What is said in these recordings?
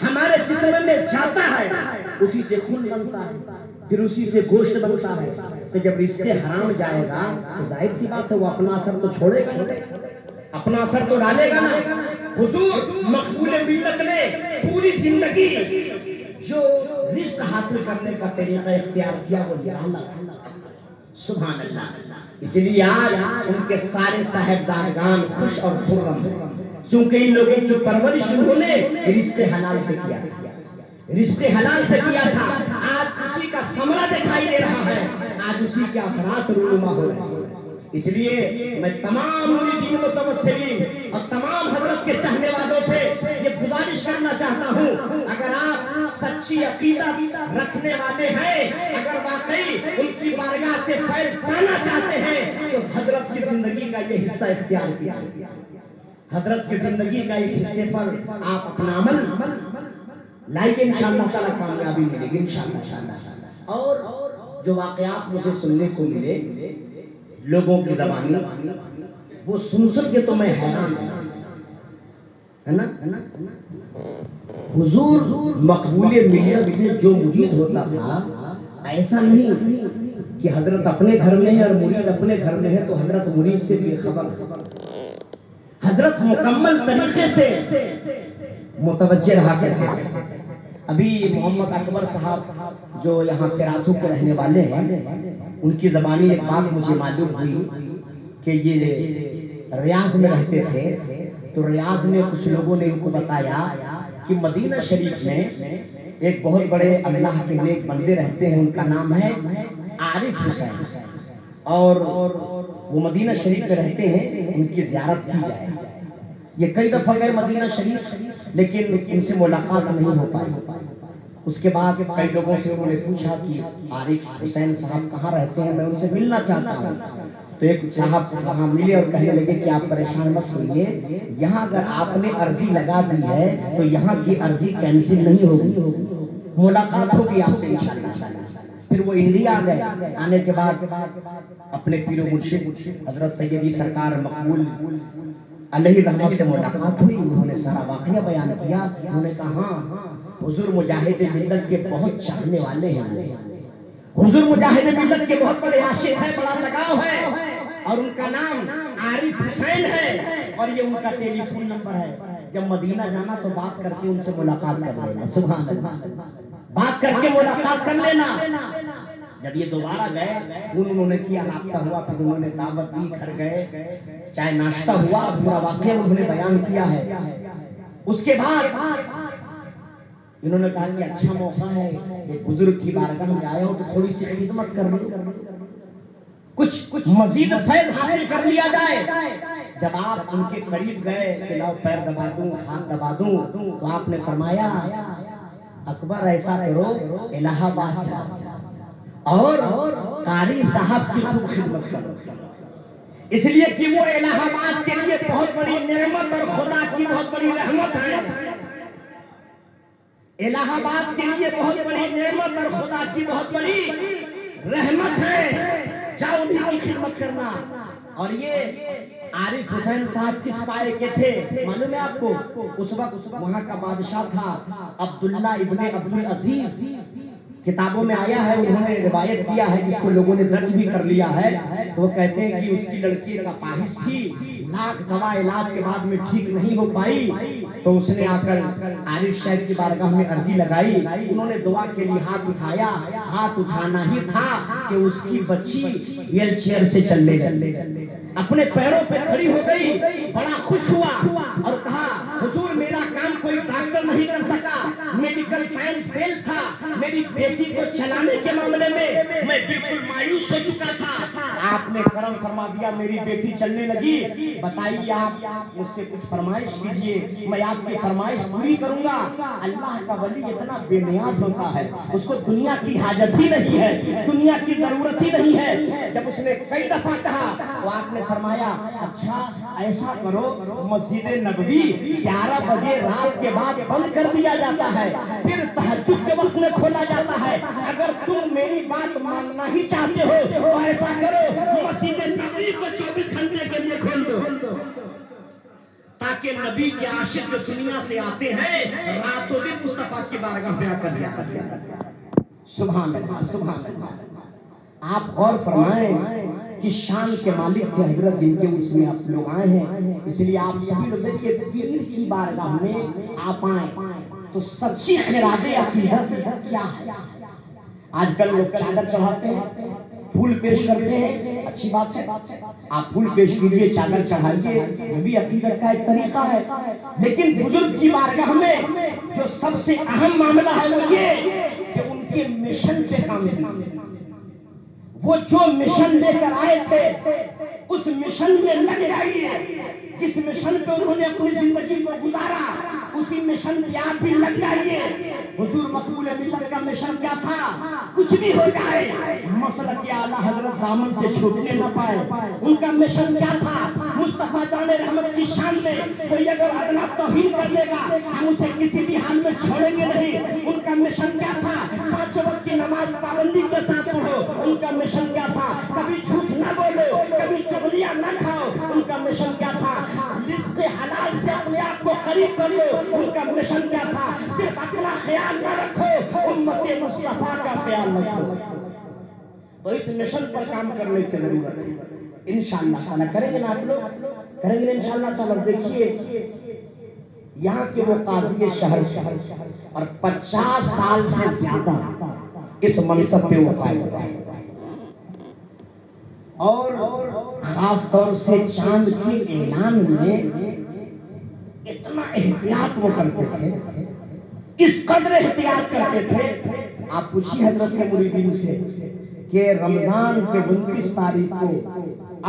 ہمارے جسم میں جاتا ہے اسی سے خون بنتا ہے، پھر اسی سے گوشت بنتا ہے. تو جب رشتے حرام جائے گا تو ظاہر سی بات ہے وہ اپنا اثر تو چھوڑے گا، اپنا اثر تو ڈالے گا نا. حضور مقبول ملت نے پوری زندگی جو رزق حاصل کرنے کا طریقہ اختیار کیا وہ اللہ. سبحان اللہ. اس لیے آج ان کے سارے صاحبزادگان خوش اور خرم ہیں، چونکہ ان لوگوں کی پرورش انہوں نے رشتے حلال سے کیا تھا، رشتے حلال سے کیا تھا. آج اسی کا ثمرہ دکھائی دے رہا ہے، آج اسی کے اثرات رونما ہو رہے ہیں. اس لیے میں تمام مریدین متوسلین اور تمام حضرت کے چاہنے والوں سے یہ گزارش کرنا چاہتا ہوں، اگر آپ سچی عقیدہ رکھنے والے ہیں، اگر واقعی ان کی بارگاہ سے فیض پانا چاہتے ہیں تو حضرت کی زندگی کا یہ حصہ اختیار کیا، حضرت کی زندگی کا اس حصے پر آپ اپنا عمل لائیے، انشاءاللہ تعالیٰ کامیابی ملے گی انشاءاللہ. اور جو واقعات مجھے سننے کو ملے لوگوں کی زبانی، وہ سن کے تو میں حیران ہوں، ہے نا. حضور مقبول ملت سے جو مرید ہوتا تھا، ایسا نہیں کہ حضرت اپنے گھر میں ہے اور مرید اپنے گھر میں ہے تو حضرت مرید سے بھی خبر ہے. حضرت مکمل طریقے سے متوجہ رہا کرتے تھے. ابھی محمد اکبر صاحب جو یہاں سراتو کے رہنے والے ہیں، ان کی زبانی ایک بات مجھے معلوم ہوئی کہ یہ ریاض میں رہتے تھے. تو ریاض میں کچھ لوگوں نے ان کو بتایا کہ مدینہ شریف میں ایک بہت بڑے اللہ کے نیک بندے رہتے ہیں، ان کا نام ہے عارف حسین، اور وہ مدینہ شریف میں رہتے ہیں، ان کی زیارت کی جائے. یہ کئی دفعہ گئے مدینہ شریف لیکن ان سے ملاقات نہیں ہو پائی. اس کے بعد کئی لوگوں سے انہوں نے پوچھا کہ عارف حسین صاحب کہاں رہتے ہیں، میں ان سے ملنا چاہتا ہوں. تو ایک صاحب وہاں ملے اور کہنے لگے کہ آپ پریشان مت ہوئیے، یہاں اگر آپ نے عرضی لگا دی ہے تو یہاں کی عرضی کینسل نہیں ہوگی، ملاقات ہوگی آپ سے انشاءاللہ. پھر وہ انڈیا آ گئے. آنے کے بعد اپنے پیر و مرشد حضرت سیدی سرکار مقبول علیہ رحمت سے ملاقات ہوئی. انہوں نے سارا واقعہ بیان کیا. انہوں نے کہا ہاں حضور مجاہد ملت کے بہت چاہنے والے ہیں، حضور مجاہد ملت کے بہت بڑے عاشق ہیں، بڑا لگاؤ ہے، اور ان کا نام عارف حسین ہے، اور یہ ان کا ٹیلی فون نمبر ہے. جب مدینہ جانا تو بات کر کے ان سے ملاقات کر لینا. سبحان اللہ. بات کر کے ملاقات کر لینا. جب یہ دوبارہ گئے انہوں نے کیا، رابطہ ہوا، پھر انہوں نے دعوت دی، گھر گئے، چاہے ناشتہ ہوا، پورا واقعہ انہوں نے بیان کیا ہے. اس کے بعد انہوں نے کہا کہ اچھا موقع ہے، ایک بزرگ کی بارگاہ میں آیا ہوں تو تھوڑی سی خدمت کر لوں، کچھ مزید فیض حاصل کر لیا جائے. جب آپ ان کے قریب گئے کہ لاؤ پیر دبا دوں، ہاتھ دبا دوں، تو آپ نے فرمایا اکبر ایسا کرو الہ آباد جاؤ اور قاری صاحب کی خوب خدمت کرو، اس لیے کہ وہ الہ آباد کے لیے بہت بڑی نعمت اور خدا کی بہت بڑی رحمت ہے. الہ آباد کے لیے بہت بڑی نعمت اور خدا کی بہت بڑی رحمت ہے، جاؤ انہیں کی خدمت کرنا. اور یہ عارف حسین صاحب کس پائے کے تھے معلوم ہے آپ کو؟ اس وقت وہاں کا بادشاہ تھا عبداللہ ابن عبدالعزیز. کتابوں میں آیا ہے، انہوں نے روایت کیا ہے، جس کو لوگوں نے درج بھی کر لیا ہے. تو وہ کہتے ہیں کہ اس کی لڑکی کا پاہش تھی، لاکھ دوا علاج کے بعد میں ٹھیک نہیں ہو پائی، تو اس نے آ کر عارف صاحب کی بارگاہ میں عرضی لگائی. انہوں نے دعا کے لیے ہاتھ اٹھایا، ہاتھ اٹھانا ہی تھا کہ اس کی بچی ویل چیئر سے چلنے لگی، اپنے پیروں پہ کھڑی ہو گئی. بڑا خوش ہوا اور کہا حضور میرا کام کوئی ڈاکٹر نہیں کر سکا، میڈیکل سائنس فیل تھا، میری بیٹی کو چلانے کے معاملے میں میں بالکل مایوس ہو چکا تھا، آپ نے کرم فرما دیا، میری بیٹی چلنے لگی. بتائیے آپ مجھ سے کچھ فرمائش کیجئے، میں آپ کی فرمائش پوری کروں گا. اللہ کا ولی اتنا بے نیاز ہوتا ہے، اس کو دنیا کی حاجت ہی نہیں ہے، دنیا کی ضرورت ہی نہیں ہے. جب اس نے کئی دفعہ کہا تو آپ نے فرمایا اچھا ایسا کرو، مسجد نبوی 11 بجے رات کے بعد بند کر دیا جاتا ہے، پھر تہجد کے وقت میں کھولا جاتا ہے. اگر تم میری بات ماننا ہی چاہتے ہو تو ایسا کرو مسجد نبوی کو 24 گھنٹے کے لیے کھول دو، تاکہ نبی کے عاشق جو دنیا سے آتے ہیں رات و دن مصطفیٰ کی بارگاہ میں آ کر زیارت کیا۔ سبحان اللہ سبحان اللہ۔ آپ غور فرمائیں کہ شان کے مالک تھے حضرت، جن کے اس میں آپ لوگ آئے ہیں، اس لیے آپ سبھی لوگ دیکھیے پیر کی بارگاہ میں آپ آئیں تو سچی خراج عقیدت کیا ہے۔ آج کل لوگ چادر چڑھاتے ہیں، پھول پیش کرتے ہیں، اچھی بات ہے، آپ پھول پیش کیجئے، چادر چڑھائیے، یہ بھی عقیدت کا ایک طریقہ ہے، لیکن بزرگ کی بارگاہ میں جو سب سے اہم معاملہ ہے وہ یہ کہ ان کے مشن پہ کام کیجیے۔ وہ جو مشن لے کر آئے تھے اس مشن میں لگ جائیے، جس مشن پہ انہوں نے اپنی زندگی کو گزارا اسی مشن پہ آپ بھی لگ جائیے۔ حضور مقبول ملت کا مشن کیا تھا؟ کچھ بھی ہو جائے مسلک اعلیٰ حضرت دامن سے چھوٹنے نہ پائے۔ ان کا مشن کیا تھا؟ مصطفیٰ جان رحمت کی شان میں کوئی اگر ادنا توہین کر دے گا ہم اسے کسی بھی حال میں چھوڑیں گے نہیں۔ ان کا مشن کیا تھا؟ 5 وقت کی نماز پابندی کے ساتھ پڑھو۔ ان کا مشن کیا تھا؟ کبھی جھوٹ نہ بولو، کبھی چغلیاں نہ کھاؤ۔ ان کا مشن کیا تھا؟ رزق حلال سے اپنے آپ کو قریب کر لو۔ ان کا مشن کیا تھا؟ صرف اپنا خیال نہ رکھو، امت مصطفیٰ کا خیال رکھو۔ تو اس مشن پر کام کرنے کی ضرورت ہے۔ انشاءاللہ تعالیٰ کریں گے نا آپ لوگ؟ کریں گے انشاءاللہ تعالیٰ۔ دیکھیے یہاں کے وہ قاضی شہر اور 50 سال سے زیادہ اس منصب پہ وہ فائز رہے، اور خاص طور سے چاند کے اعلان میں اتنا احتیاط وہ کرتے تھے، اس قدر احتیاط کرتے تھے۔ آپ پوچھیے حضرت کے مریدین سے کہ رمضان کے 29 تاریخ کو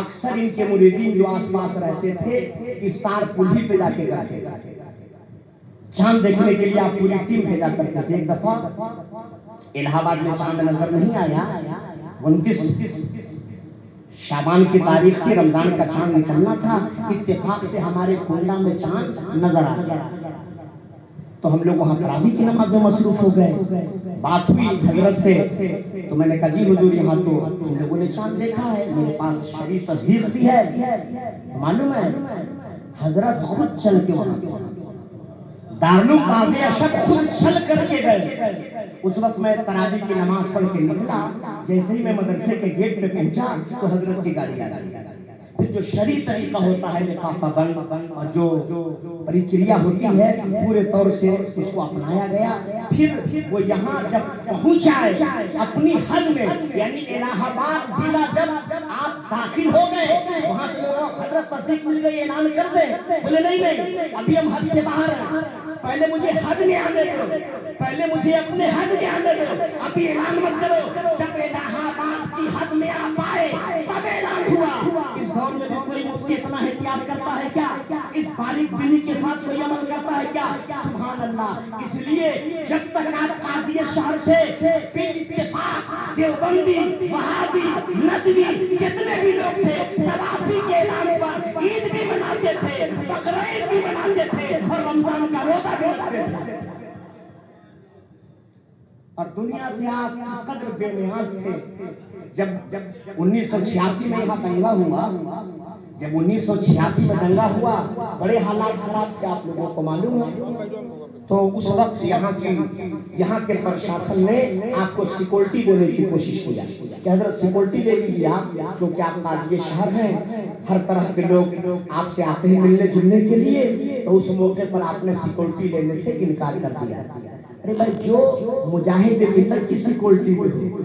اکثر ان کے مریدین جو آس پاس رہتے تھے افطار پولی پہ جا کے کرتے تھے، چاند دیکھنے کے لیے آپ پوری ٹیم بھیجا کرتے تھے۔ ایک دفعہ الہ آباد میں چاند نظر نہیں آیا، 29 شعبان کی تاریخ کی رمضان کا چاند نکلنا تھا، اتفاق سے ہمارے کنڈا میں چاند نظر آ گیا، تو ہم لوگ وہاں تراویح کی نماز میں مصروف ہو گئے۔ بات ہوئی حضرت سے تو میں نے کہا جی حضور یہاں تو ہم لوگوں نے چاند دیکھا ہے، میرے پاس شریف تصدیق بھی ہے۔ معلوم ہے حضرت خود چل کے وہاں دارالعلوم قاضی اشرف خود چل کر کے گئے۔ اس وقت میں تراویح کی نماز پڑھ کے نکلا، جیسے ہی میں مدرسے کے گیٹ پہ پہنچا تو حضرت کی گاڑی آ گئی۔ پھر جو شرعی طریقہ ہوتا ہے لفافہ بند اور جو پریکریا ہوتی ہے پورے طور سے اس کو اپنایا گیا۔ پھر وہ یہاں جب پہنچائے اپنی حد میں، یعنی الہ آباد ضلع جب آپ داخل ہو گئے وہاں سے حضرت تصدیق مل گئی، اعلان کر دیں۔ بولے نہیں ابھی ہم حد سے باہر ہیں، پہلے مجھے حد میں آنے دو، پہلے مجھے اپنے حد میں آنے دو، ابھی اعلان مت کرو۔ جب الہ آباد کی حد میں آپ آئے تب اعلان ہوا۔ اس دور میں بھی کوئی مجھ سے اتنا احتیاط کرتا ہے کیا؟ اس باریک بینی کے ساتھ کوئی عمل کرتا ہے کیا؟ سبحان اللہ۔ اس لیے جب تک آپ قاضی شہر تھے اتفاق دیوبندی وہابی ندوی جتنے بھی لوگ تھے سب آپ ہی کے اعلان پر عید بھی مناتے تھے، بقرعید بھی مناتے تھے اور رمضان کا روزہ بھی رکھتے تھے، اور دنیا سے آپ اس قدر بے نیاز تھے۔ جب 1986 میں یہاں دنگا ہوا، جب 1986 میں دنگا ہوا بڑے حالات خراب تھے، آپ لوگوں کو معلوم ہے، تو اس وقت یہاں کے پرشاسن نے آپ کو سیکورٹی دینے کی کوشش کیا کہ حضرت سیکورٹی لے لیجیے آپ، کیونکہ آپ قاضی شہر ہیں، ہر طرح کے لوگ آپ سے آتے ہیں ملنے جلنے کے لیے، تو اس موقع پر آپ نے سیکورٹی لینے سے انکار کر دیا۔ ارے بھائی جو مجاہد ملت کی سیکورٹی میں ہو،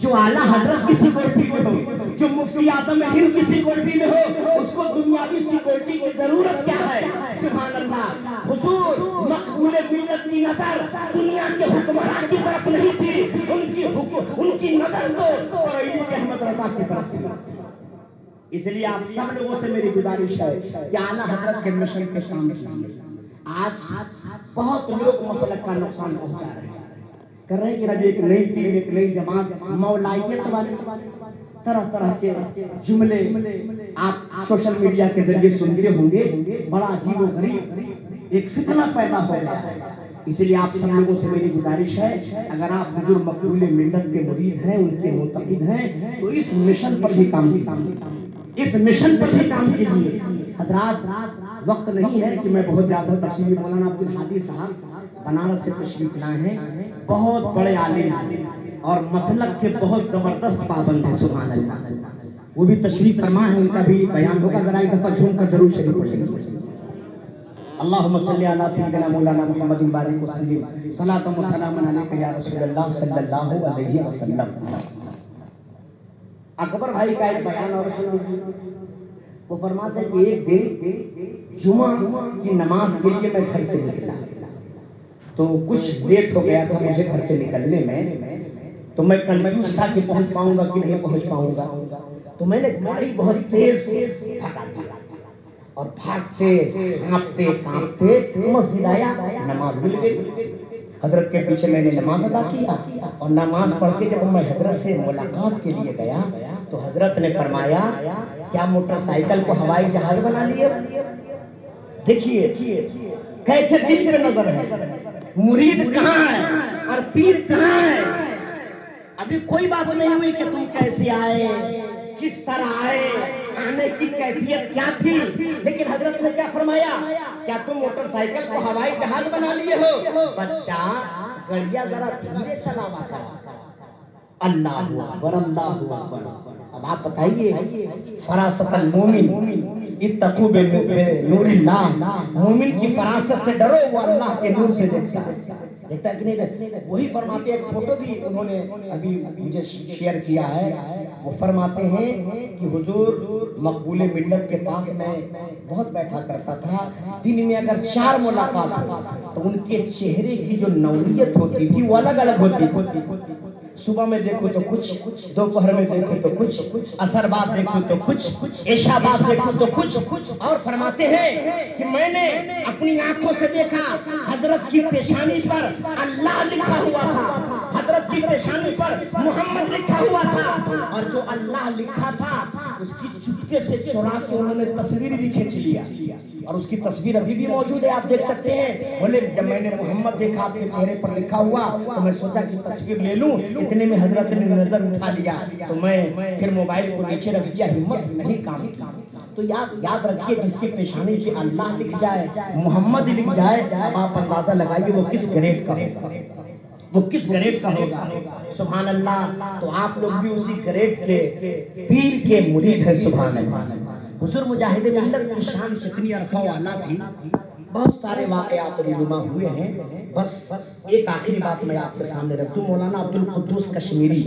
جو اعلیٰ حضرت کی سیکورٹی میں ہو، جو مفتی اعظم ہند کی سیکورٹی میں ہو، اس کو دنیاوی سیکورٹی کی ضرورت کیا ہے؟ سبحان اللہ۔ حضور مقبول ملت کی نظر دنیا کے حکمران کی طرف نہیں تھی، ان کی نظر تو عید احمد رضا کی طرف تھی۔ اس لیے آپ سب لوگوں سے میری گزارش ہے کہ اعلیٰ حضرت کے مشن پہ کام کیجیے۔ آج بہت لوگ مسلک کا نقصان پہنچا رہے ہیں، کر رہے ہیں کہ ابھی ایک نئی ٹیم، ایک نئی جماعت مولائیت والے طرح طرح کے جملے آپ سوشل میڈیا کے ذریعے سنتے ہوں گے، بڑا عجیب و غریب ایک فتنہ پیدا ہو گیا ہے۔ اس لیے آپ سب لوگوں سے میری گزارش ہے اگر آپ حضور مقبول ملت کے مرید ہیں، ان کے معتقد ہیں، تو اس مشن پر بھی کام کیجیے، اس مشن پر بھی کام کیجیے۔ حضرات وقت نہیں ہے کہ میں بہت زیادہ تفصیلی، مولانا عبدالحادی صاحب بنارس سے تشریف لائے ہیں، بہت بڑے عالم ہیں اور مسلک کے بہت زبردست پابند ہیں، سبحان اللہ۔ وہ بھی تشریف فرما ہے، ان کا بھی بیان ہوگا، ذرا ایک دفعہ جھوم کر درود شریف پڑھیں گے۔ اللہم صلی علی سیدنا مولانا محمد بارک وسلم، صلاۃ و سلام علیک یا رسول اللہ صلی اللہ علیہ وسلم۔ اکبر بھائی کا ایک بیان اور سنو، وہ فرماتے ہیں کہ ایک دن جمعہ کی نماز کے لیے میں گھر سے نکلا تو کچھ لیٹ ہو گیا تھا مجھے گھر سے نکلنے میں، تو میں کنفیوز تھا کہ پہنچ پاؤں گا کہ نہیں پہنچ پاؤں گا، تو میں نے گاڑی بہت تیز بھگا دی اور بھاگتے ہانپتے کانپتے مسجد آیا، نماز مل گئی۔ حضرت کے پیچھے میں نے نماز ادا کیا اور نماز پڑھ کے جب میں حضرت سے ملاقات کے لیے گیا تو حضرت نے فرمایا کیا موٹر سائیکل کو ہوائی جہاز بنا لیے؟ دیکھیے کیسے دل پہ نظر ہے، مرید کہاں ہے اور پیر کہاں ہے۔ ابھی کوئی بات نہیں ہوئی کہ تم کیسے آئے، کس طرح آئے، آنے کی کیفیت کیا تھی، لیکن حضرت نے کیا فرمایا، کیا تم موٹر سائیکل کو ہوائی جہاز بنا لیے ہو؟ بچہ گڑیا ذرا دھیرے چلاوا کر۔ اللہ اکبر، اللہ اکبر۔ اب آپ بتائیے، فراست المومن اتقوا بنور اللہ، مومن کی فراست سے ڈرو، وہ اللہ کے نور سے دیکھتا ہے کہ نہیں۔ وہی فرماتے ہیں، ایک فوٹو بھی انہوں نے ابھی مجھے شیئر کیا ہے، وہ فرماتے ہیں کہ حضور مقبول ملت کے پاس میں بہت بیٹھا کرتا تھا، دن میں اگر 4 ملاقات ہو تو ان کے چہرے کی جو نوعیت ہوتی تھی وہ الگ الگ ہوتی تھی۔ صبح میں دیکھو تو کچھ، دوپہر میں دیکھو تو کچھ، عصر بعد دیکھو تو کچھ، عشاء بعد دیکھو تو کچھ۔ اور فرماتے ہیں کہ میں نے اپنی آنکھوں سے دیکھا حضرت کی پیشانی پر اللہ لکھا ہوا تھا، حضرت کی پیشانی پر محمد لکھا ہوا تھا، اور جو اللہ لکھا تھا اس کی چپکے سے چرا کے انہوں نے تصویر بھی کھینچ لیا، اور اس کی تصویر ابھی بھی موجود ہے، آپ دیکھ سکتے ہیں۔ بولے جب میں نے محمد دیکھا آپ کے چہرے پر لکھا ہوا تو میں سوچا کہ تصویر لے لوں، اتنے میں حضرت نے نظر اٹھا لیا تو میں پھر موبائل کو نیچے رکھ دیا، ہمت نہیں کام کی۔ تو یاد رکھیے، جس کی پیشانی پہ اللہ لکھ جائے، محمد لکھ جائے، آپ اندازہ لگائیے وہ کس گریڈ کا ہوگا، وہ کس گریڈ کا ہوگا۔ سبحان اللہ۔ تو آپ لوگ بھی اسی گریڈ کے پیر کے مرید ہیں، سبحان اللہ۔ حضور مجاہد ملت کی شان کتنی عرفہ و اعلیٰ تھی، بہت سارے واقعات رونما ہوئے ہیں۔ بس ایک آخری بات میں آپ کے سامنے رکھ دوں، مولانا عبد القدوس کشمیری،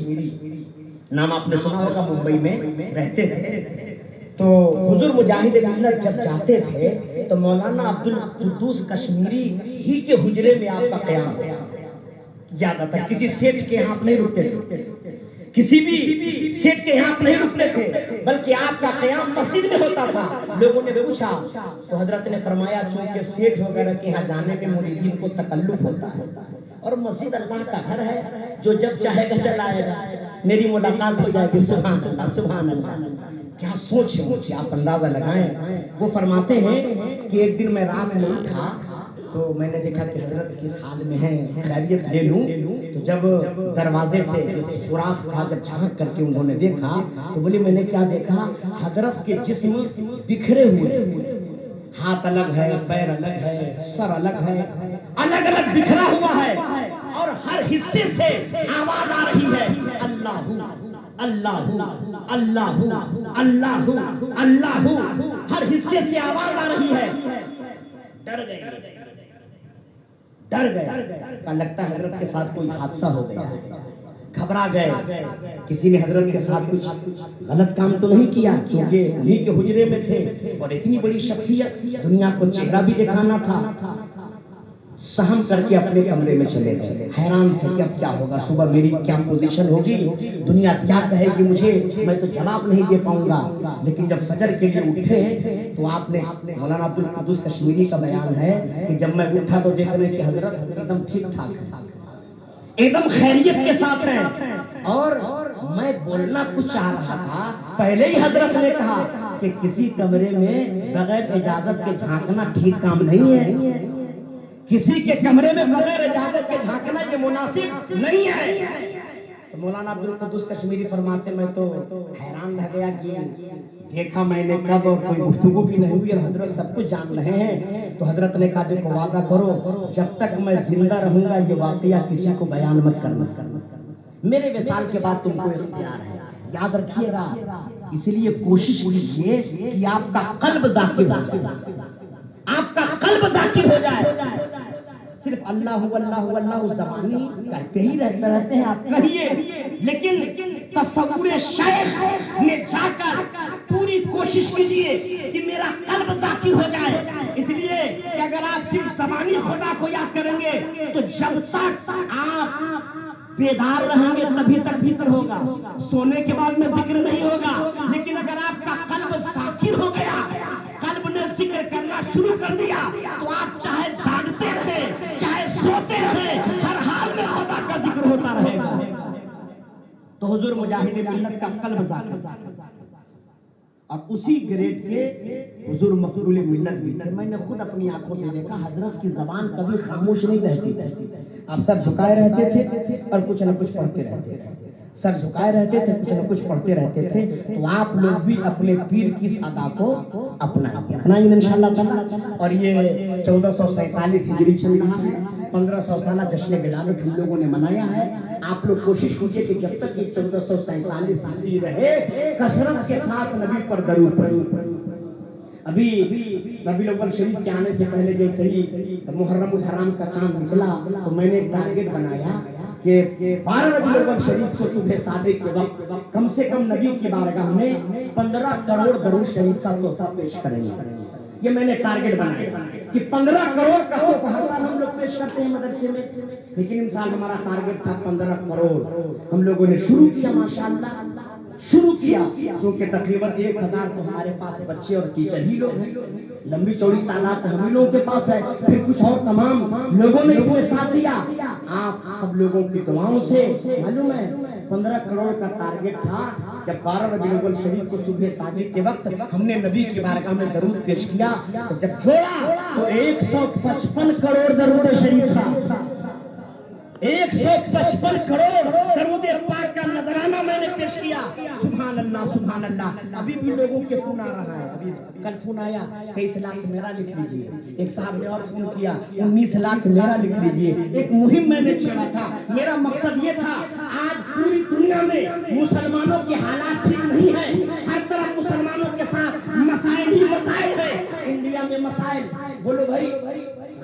نام آپ نے سنا ہوگا، ممبئی میں رہتے تھے۔ تو حضور مجاہد ملت جب جاتے تھے تو مولانا عبد القدوس کشمیری ہی کے حجرے میں آپ کا قیام ہوتا، زیادہ تر کسی سیٹ کے یہاں آپ نہیں رکتے تھے، کسی بھی سیٹ کے یہاں آپ نہیں رکتے تھے، بلکہ آپ کا قیام مسجد میں ہوتا تھا۔ لوگوں نے پوچھا تو حضرت نے فرمایا چونکہ سیٹ وغیرہ کے یہاں جانے میں مریدین کو تکلف ہوتا ہے، اور مسجد اللہ کا گھر ہے، جو جب چاہے گا چلا آئے گا، میری ملاقات ہو جائے گی۔ سبحان اللہ، سبحان اللہ، کیا سوچ ہے مجھے، آپ اندازہ لگائیں۔ وہ فرماتے ہیں کہ ایک دن میں رات میں اٹھا تو میں نے دیکھا کہ حضرت کس حال میں ہیں، خیریت لے لوں۔ تو جب دروازے سے سوراخ تھا، جب جھانک کر کے انہوں نے دیکھا تو بولی میں نے کیا دیکھا، حضرت کے جسم بکھرے ہوئے، ہاتھ الگ ہے، پیر الگ ہے، سر الگ ہے، الگ الگ بکھرا ہوا ہے، اور ہر حصے سے آواز آ رہی ہے، اللہ اللہ اللہ اللہ اللہ، ہر حصے سے آواز آ رہی ہے۔ ڈر گئے، ڈر گئے، لگتا ہے حضرت کے ساتھ کوئی حادثہ ہو گیا، گھبرا گئے، کسی نے حضرت کے ساتھ کچھ غلط کام تو نہیں کیا، کیونکہ انہی کے حجرے میں تھے اور اتنی بڑی شخصیت، دنیا کو چہرہ بھی دکھانا تھا۔ سہم کر کے اپنے کمرے میں چلے گئے، حیران تھے کہ اب کیا ہوگا، صبح میری کیا پوزیشن ہوگی، دنیا کیا کہے گی مجھے، میں تو جواب نہیں دے پاؤں گا۔ لیکن جب فجر کے لیے اٹھے تو آپ نے، مولانا عبد القدوس کشمیری کا بیان ہے کہ جب میں اٹھا تو دیکھ رہے کہ حضرت ایک دم ٹھیک ٹھاک ہے، ایک دم خیریت کے ساتھ ہیں، اور میں بولنا کچھ چاہ رہا تھا، پہلے ہی حضرت نے کہا کہ کسی کمرے میں بغیر اجازت کے جھانکنا ٹھیک کام نہیں ہے، کسی کے کمرے میں بغیر اجازت کے جھانکنا یہ مناسب نہیں ہے۔ تو مولانا عبدالقدوس کشمیری فرماتے میں تو حیران رہ گیا کہ دیکھا میں نے کب کوئی گفتگو بھی نہیں ہوئی اور حضرت سب کچھ جان رہے ہیں. تو حضرت نے کہا دیکھو وعدہ کرو جب تک میں زندہ رہوں گا یہ واقعہ کسی کو بیان مت کرنا. میرے وصال کے بعد تم کو اختیار ہے. یاد رکھیے گا اس لیے کوشش کیجیے کہ آپ کا قلب ذاکر ہو جائے, آپ کا قلب ذاکر ہو جائے. صرف اللہ اللہ اللہ زبانی کہتے ہی رہتے ہیں آپ کہیے, لیکن تصور شیخ میں جا کر پوری کوشش کیجیے کہ میرا قلب ذاکر ہو جائے. اس لیے کہ اگر آپ صرف زبانی خدا کو یاد کریں گے تو جب تک آپ بیدار رہیں گے تبھی تک ذکر ہوگا, سونے کے بعد میں ذکر نہیں ہوگا. لیکن اگر آپ کا قلب ذاکر ہو گیا, قلب نے ذکر کرنا شروع کر دیا, تو آپ چاہے جاگتے رہے چاہے سوتے رہے ہر حال میں خدا کا ذکر ہوتا رہے گا. تو حضور مجاہد ملت کا قلب ذاکر, اور اسی گریڈ کے حضور مقبول ملت بھی تھے. میں نے خود اپنی آنکھوں سے دیکھا حضرت کی زبان کبھی خاموش نہیں رہتی تھی. آپ سر جھکائے رہتے تھے اور کچھ نہ کچھ پڑھتے رہتے تھے, سر جھکائے رہتے تھے کچھ نہ کچھ پڑھتے رہتے تھے. تو آپ لوگ بھی اپنے پیر کی اس ادا کو اپنائیں انشاءاللہ تعالی. اور یہ 1447 ہجری چل رہا ہے, 1500 سالہ جشن ولادت ہم لوگوں نے منایا ہے. آپ لوگ کوشش کیجیے کہ جب تک یہ 1447 ہجری رہے کثرت کے ساتھ نبی پر درود پڑھیں. ابھی ربیع الاول شریف کے آنے سے پہلے جیسے ہی محرم الحرام کا چاند نکلا تو میں نے ایک ٹارگٹ بنایا کہ 12 ربیع الاول شریف کو صبح صادق کے وقت کم سے کم نبی کی بارگاہ میں 15 کروڑ درود شریف کا تحفہ پیش کریں گے. یہ میں نے ٹارگٹ بنایا کہ 15 کروڑ کا تحفہ ہر سال ہم لوگ پیش کرتے ہیں مدرسے میں, لیکن ان سال ہمارا ٹارگٹ تھا 15 کروڑ. ہم لوگوں نے شروع کیا ماشاءاللہ, شروع کیا کیونکہ تقریباً 1000 تو ہمارے پاس بچے اور ٹیچر ہی لوگ ہیں. لمبی چوڑی تعداد تو ہم ہی لوگوں کے پاس ہے, پھر کچھ اور تمام لوگوں نے اس میں ساتھ دیا. آپ سب لوگوں کی دعاؤں سے معلوم ہے 15 کروڑ کا ٹارگٹ تھا. جب 12 ربیع الاول شریف کو صبح صادق کے وقت ہم نے نبی کی بارگاہ میں درود پیش کیا تو جب چھوڑا تو 155 کروڑ درود شریف تھا. 155 کروڑ درود پاک کا نذرانہ میں نے پیش کیا. سبحان اللہ سبحان اللہ. ابھی بھی لوگوں کے فون آ رہا ہے. ابھی کل فون آیا 23 لاکھ میرا لکھ لیجیے. ایک صاحب نے اور فون کیا 19 لاکھ میرا لکھ لیجیے. ایک مہم میں نے چھیڑا تھا. میرا مقصد یہ تھا آج پوری دنیا میں مسلمانوں کے حالات ٹھیک نہیں ہے, ہر طرف مسلمانوں کے ساتھ مسائل ہی مسائل ہیں. انڈیا میں مسائل بولو بھائی,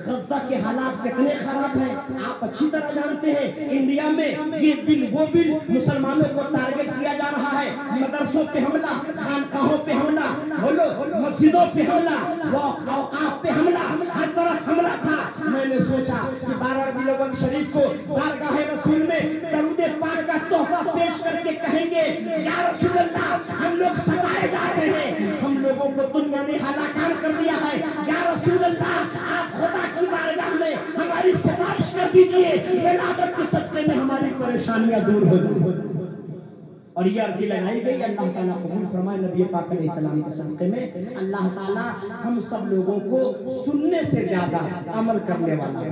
غزہ کے حالات کتنے خراب ہیں آپ اچھی طرح جانتے ہیں. انڈیا میں یہ بل وہ بل مسلمانوں کو ٹارگٹ کیا جا رہا ہے. مدرسوں پہ حملہ, خانقاہوں پہ حملہ, بولو مسجدوں پہ حملہ, اوقاف پہ حملہ, ہر طرف حملہ تھا. میں نے سوچا کہ 12 ربیع الاول شریف کو بارگاہ رسول میں درود پاک کا تحفہ پیش کر کے کہیں گے یا رسول اللہ ہم لوگ ستائے جا رہے ہیں, ہم لوگوں کو دنیا نے ہلاکان کر دیا ہے. یا رسول اللہ آپ خدا کی بارگاہ میں ہماری سفارش کر دیجئے, ولادت کے صدقے میں ہماری پریشانیاں دور ہو جائیں. اور یہ عرضی لگائی گئی. اللہ تعالیٰ قبول فرمائے. نبی پاک علیہ السلام کے صدقے میں اللہ تعالیٰ ہم سب لوگوں کو سننے سے زیادہ عمل کرنے والا ہے.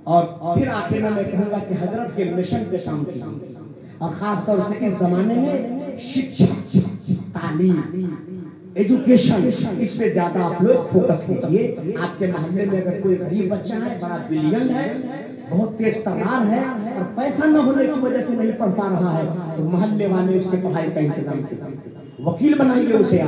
اور پھر آخر میں کہوں گا کہ حضرت کے مشن پہ کام کیجیے, اور خاص طور سے اس زمانے میں شکشا, تعلیم, ایجوکیشن, اس پہ زیادہ آپ لوگ فوکس کیجیے. آپ کے محلے میں اگر کوئی غریب بچہ ہے, بڑا بلین ہے, بہت تیز ترار ہے اور پیسہ نہ ہونے کی وجہ سے نہیں پڑھ پا رہا ہے, تو محلے والے اس کے پڑھائی کا انتظام کیجیے. وکیل بنائیے اسے,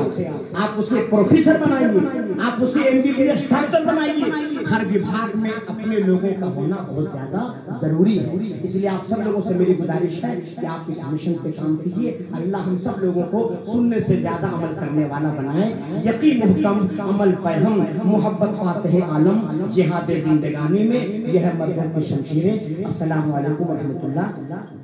آپ اسے پروفیسر بنائیے, آپ اسے MBBS ڈاکٹر بنائیے. ہر وبھاگ میں اپنے لوگوں کا ہونا بہت زیادہ ضروری ہے. اس لیے آپ سب لوگوں سے میری گزارش ہے کہ آپ اس مشن پہ کام کیجیے. اللہ ہم سب لوگوں کو سننے سے زیادہ عمل کرنے والا بنائے. یقین محکم, عمل پیہم, محبت فاتح عالم, جہاد زندگانی میں یہ ہے مردوں کی شمشیریں. السلام علیکم ورحمۃ اللہ.